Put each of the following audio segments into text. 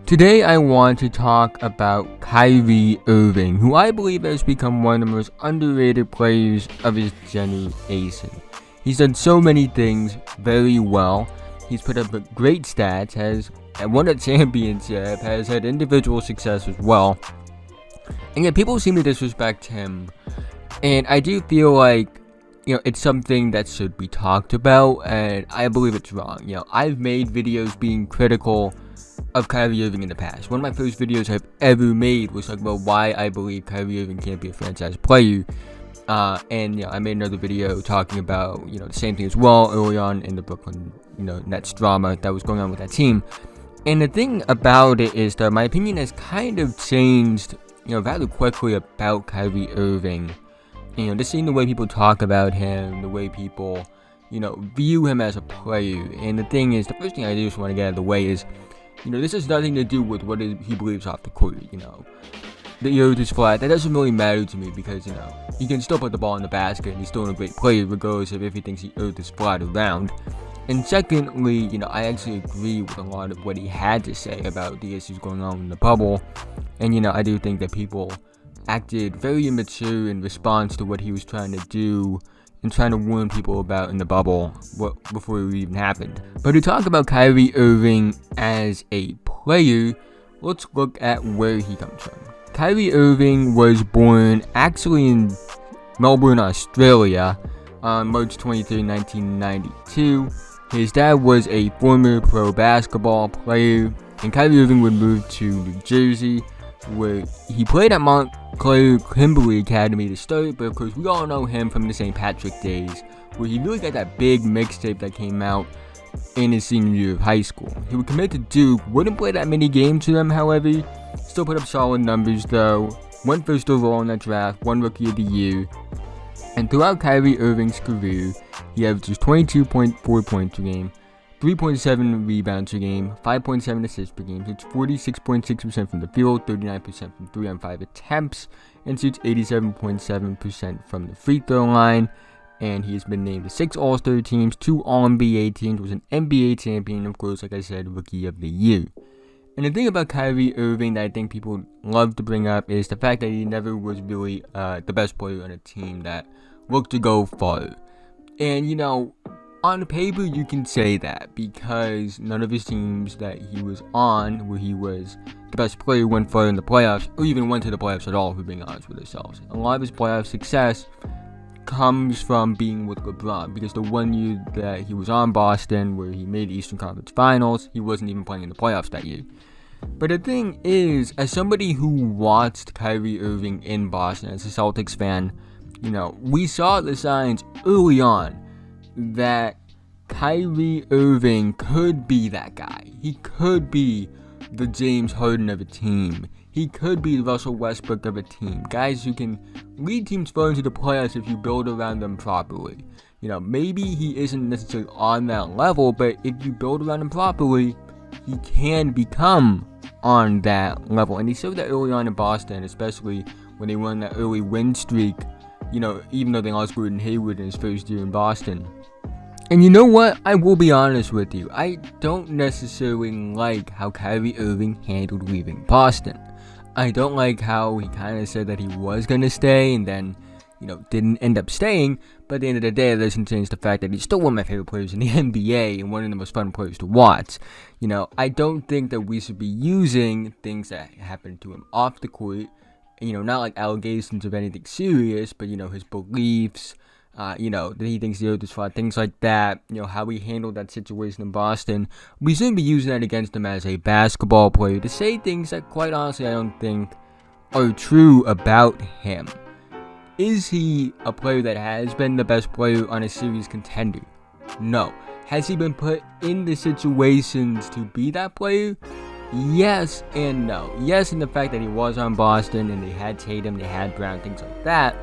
Today I want to talk about Kyrie Irving, who I believe has become one of the most underrated players of his generation. He's done so many things very well. He's put up great stats, has won a championship, has had individual success as well. And yet people seem to disrespect him. And I do feel like, it's something that should be talked about, and I believe it's wrong. I've made videos being critical of Kyrie Irving in the past. One of my first videos I've ever made was talking about why I believe Kyrie Irving can't be a franchise player. And I made another video talking about, the same thing as well early on in the Brooklyn, Nets drama that was going on with that team. And the thing about it is that my opinion has kind of changed, rather quickly about Kyrie Irving. Just seeing the way people talk about him, the way people, view him as a player. And the thing is, the first thing I just want to get out of the way is, this has nothing to do with what he believes off the court, The earth is flat. That doesn't really matter to me because, he can still put the ball in the basket and he's still a great player regardless of if he thinks the earth is flat or round. And secondly, I actually agree with a lot of what he had to say about the issues going on in the bubble. And, I do think that people acted very immature in response to what he was trying to do and trying to warn people about in the bubble before it even happened. But to talk about Kyrie Irving as a player, let's look at where he comes from. Kyrie Irving was born actually in Melbourne, Australia on March 23, 1992. His dad was a former pro basketball player, and Kyrie Irving would move to New Jersey, where he played at Montclair Kimberly Academy to start, but of course we all know him from the St. Patrick days, where he really got that big mixtape that came out in his senior year of high school. He would commit to Duke, wouldn't play that many games for them, however, still put up solid numbers though, went first overall in that draft, won Rookie of the Year, and throughout Kyrie Irving's career, he averages 22.4 points per game, 3.7 rebounds per game, 5.7 assists per game, shoots 46.6% from the field, 39% from 3 on 5 attempts, and shoots 87.7% from the free throw line. And he has been named to 6 All-Star teams, 2 All-NBA teams, was an NBA champion, of course, like I said, Rookie of the Year. And the thing about Kyrie Irving that I think people love to bring up is the fact that he never was really the best player on a team that looked to go far. And, on paper, you can say that because none of his teams that he was on, where he was the best player, went far in the playoffs, or even went to the playoffs at all, if we're being honest with ourselves. A lot of his playoff success comes from being with LeBron, because the one year that he was on Boston, where he made the Eastern Conference Finals, he wasn't even playing in the playoffs that year. But the thing is, as somebody who watched Kyrie Irving in Boston, as a Celtics fan, we saw the signs early on that Kyrie Irving could be that guy. He could be the James Harden of a team. He could be the Russell Westbrook of a team. Guys who can lead teams far into the playoffs if you build around them properly. Maybe he isn't necessarily on that level, but if you build around him properly, he can become on that level. And he showed that early on in Boston, especially when they won that early win streak, even though they lost Gordon Hayward in his first year in Boston. And you know what? I will be honest with you. I don't necessarily like how Kyrie Irving handled leaving Boston. I don't like how he kind of said that he was going to stay and then, didn't end up staying. But at the end of the day, it doesn't change the fact that he's still one of my favorite players in the NBA and one of the most fun players to watch. I don't think that we should be using things that happened to him off the court, not like allegations of anything serious, but, his beliefs, that he thinks the earth is flat, things like that, how he handled that situation in Boston. We shouldn't be using that against him as a basketball player to say things that, quite honestly, I don't think are true about him. Is he a player that has been the best player on a series contender? No. Has he been put in the situations to be that player? Yes and no. Yes, in the fact that he was on Boston and they had Tatum, they had Brown, things like that.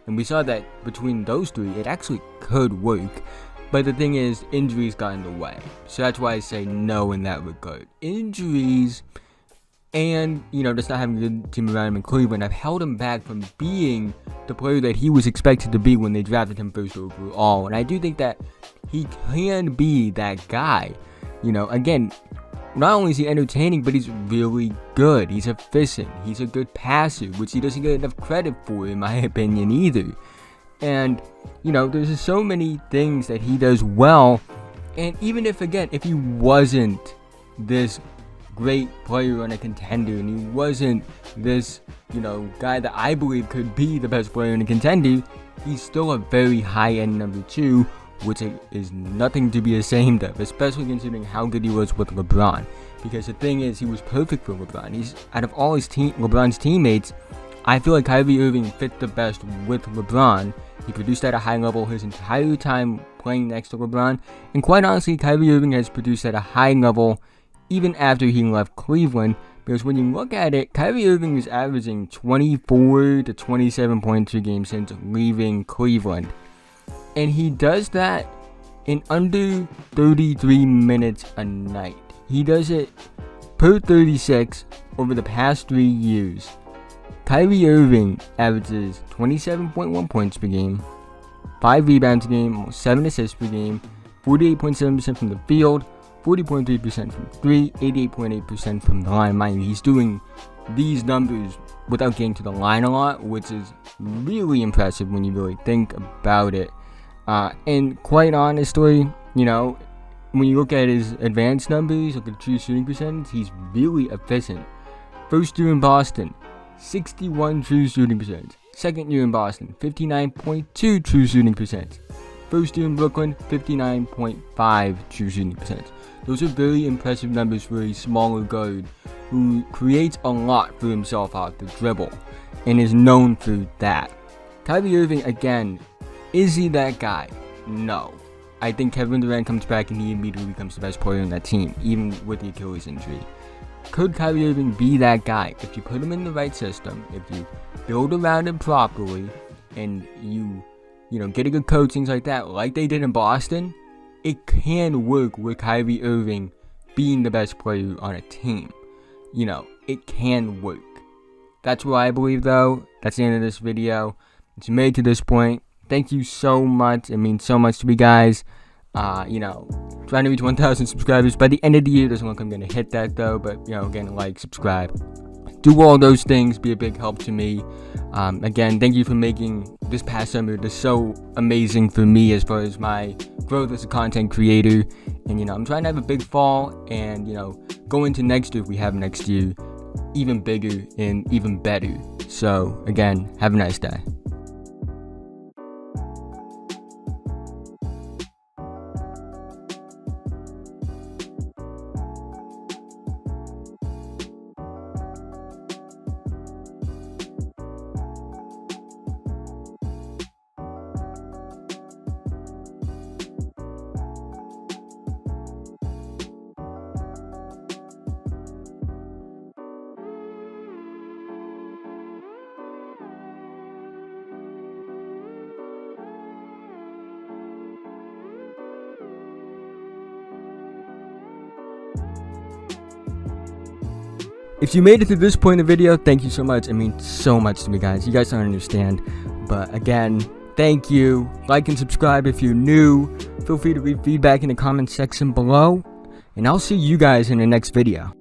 And we saw that between those three, it actually could work. But the thing is, injuries got in the way. So that's why I say no in that regard. Injuries and, just not having a good team around him in Cleveland have held him back from being the player that he was expected to be when they drafted him first overall. And I do think that he can be that guy. Again, not only is he entertaining, but he's really good. He's efficient. He's a good passer, which he doesn't get enough credit for, in my opinion, either. And, you know, there's just so many things that he does well. And even if he wasn't this great player on a contender, and he wasn't this, you know, guy that I believe could be the best player in a contender, he's still a very high-end number 2, which is nothing to be ashamed of, especially considering how good he was with LeBron. Because the thing is, he was perfect for LeBron. He's, out of all his LeBron's teammates, I feel like Kyrie Irving fit the best with LeBron. He produced at a high level his entire time playing next to LeBron, and quite honestly, Kyrie Irving has produced at a high level even after he left Cleveland, because when you look at it, Kyrie Irving is averaging 24 to 27 points per game since leaving Cleveland. And he does that in under 33 minutes a night. He does it per 36 over the past 3 years. Kyrie Irving averages 27.1 points per game, 5 rebounds a game, almost 7 assists per game, 48.7% from the field, 40.3% from 3, 88.8% from the line. Mind you, he's doing these numbers without getting to the line a lot, which is really impressive when you really think about it. And quite honestly, you know, when you look at his advanced numbers, look at true shooting percentage, he's really efficient. First year in Boston, 61 true shooting percentage. Second year in Boston, 59.2 true shooting percentage. First year in Brooklyn, 59.5 true shooting percentage. Those are very impressive numbers for a smaller guard who creates a lot for himself off the dribble and is known for that. Kyrie Irving, again, is he that guy? No. I think Kevin Durant comes back and he immediately becomes the best player on that team, even with the Achilles injury. Could Kyrie Irving be that guy? If you put him in the right system, if you build around him properly, and you know, get a good coach, things like that, like they did in Boston, it can work with Kyrie Irving being the best player on a team. You know, it can work. That's what I believe, though. That's the end of this video. It's made to this point. Thank you so much. It means so much to me, guys. You know, trying to reach 1,000 subscribers by the end of the year. Doesn't look like I'm gonna hit that though, but you know, again, like, subscribe, do all those things. Be a big help to me. Again, thank you for making this past summer just so amazing for me as far as my growth as a content creator. And you know, I'm trying to have a big fall, and you know, go into next year, if we have next year, even bigger and even better. So again, have a nice day. If you made it to this point in the video, thank you so much. It means so much to me, guys. You guys don't understand. But again, thank you. Like and subscribe if you're new. Feel free to leave feedback in the comment section below. And I'll see you guys in the next video.